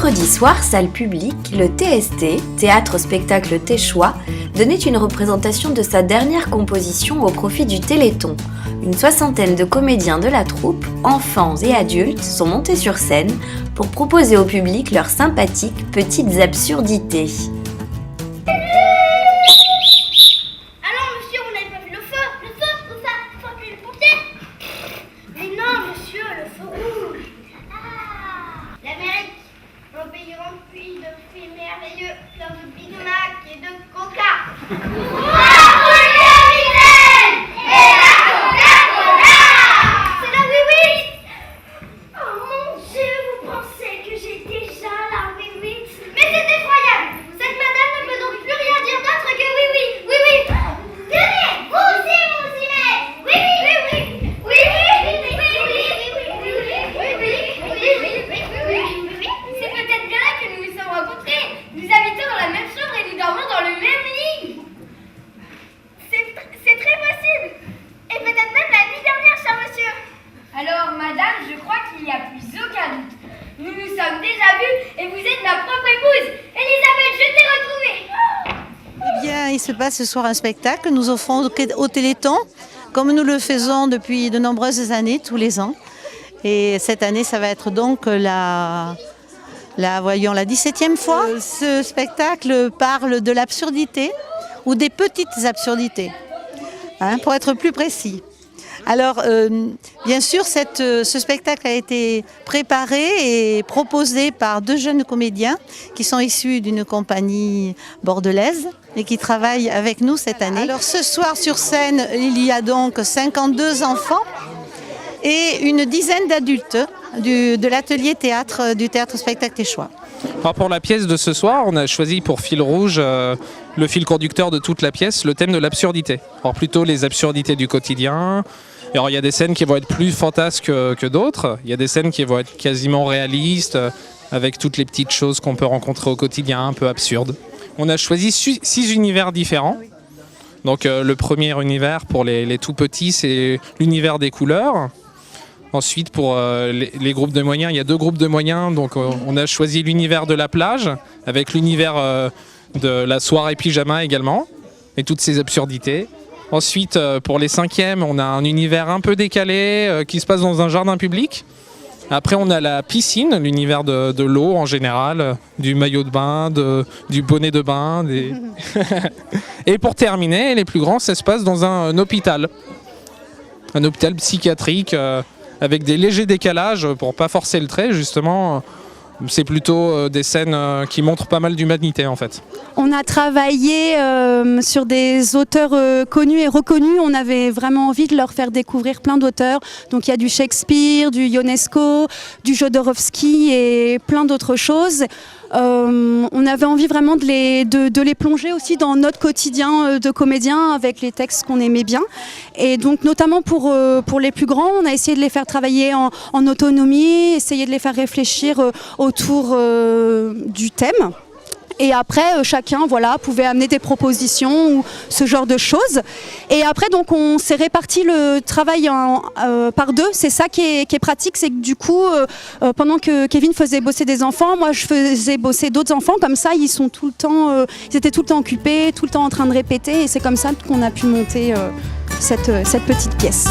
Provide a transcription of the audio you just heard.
vendredi soir, salle publique, le TST, Théâtre-Spectacle Téchois, donnait une représentation de sa dernière composition au profit du Téléthon. Une soixantaine de comédiens de la troupe, enfants et adultes, sont montés sur scène pour proposer au public leurs sympathiques petites absurdités. Merveilleux, plein de Big Mac et de Coca. Alors, madame, je crois qu'il n'y a plus aucun doute. Nous nous sommes déjà vus et vous êtes ma propre épouse. Elisabeth, je t'ai retrouvée. Eh bien, il se passe ce soir un spectacle que nous offrons au Téléthon, comme nous le faisons depuis de nombreuses années, tous les ans. Et cette année, ça va être donc la 17e fois. Ce spectacle parle de l'absurdité ou des petites absurdités, pour être plus précis. Alors, bien sûr, ce spectacle a été préparé et proposé par deux jeunes comédiens qui sont issus d'une compagnie bordelaise et qui travaillent avec nous cette année. Alors, ce soir sur scène, il y a donc 52 enfants et une dizaine d'adultes de l'atelier théâtre du Théâtre-Spectacle Téchois. Alors pour la pièce de ce soir, on a choisi pour fil rouge, le fil conducteur de toute la pièce, le thème de l'absurdité. Alors plutôt les absurdités du quotidien. Alors il y a des scènes qui vont être plus fantasques que d'autres. Il y a des scènes qui vont être quasiment réalistes, avec toutes les petites choses qu'on peut rencontrer au quotidien, un peu absurdes. On a choisi 6 univers différents. Donc le premier univers pour les tout petits, c'est l'univers des couleurs. Ensuite, pour les groupes de moyens, il y a 2 groupes de moyens. Donc, on a choisi l'univers de la plage, avec l'univers de la soirée pyjama également, et toutes ces absurdités. Ensuite, pour les 5e, on a un univers un peu décalé qui se passe dans un jardin public. Après, on a la piscine, l'univers de l'eau en général, du maillot de bain, du bonnet de bain. Et pour terminer, les plus grands, ça se passe dans un hôpital. Un hôpital psychiatrique avec des légers décalages pour pas forcer le trait, justement. C'est plutôt des scènes qui montrent pas mal d'humanité en fait. On a travaillé sur des auteurs connus et reconnus. On avait vraiment envie de leur faire découvrir plein d'auteurs. Donc il y a du Shakespeare, du Ionesco, du Jodorowsky et plein d'autres choses. On avait envie vraiment de les plonger aussi dans notre quotidien de comédien avec les textes qu'on aimait bien. Et donc notamment pour les plus grands, on a essayé de les faire travailler en autonomie, essayer de les faire réfléchir autour du thème. Et après, chacun pouvait amener des propositions ou ce genre de choses. Et après, donc, on s'est réparti le travail par 2. C'est ça qui est pratique, c'est que du coup, pendant que Kevin faisait bosser des enfants, moi, je faisais bosser d'autres enfants. Comme ça, ils étaient tout le temps occupés, tout le temps en train de répéter. Et c'est comme ça qu'on a pu monter cette petite pièce.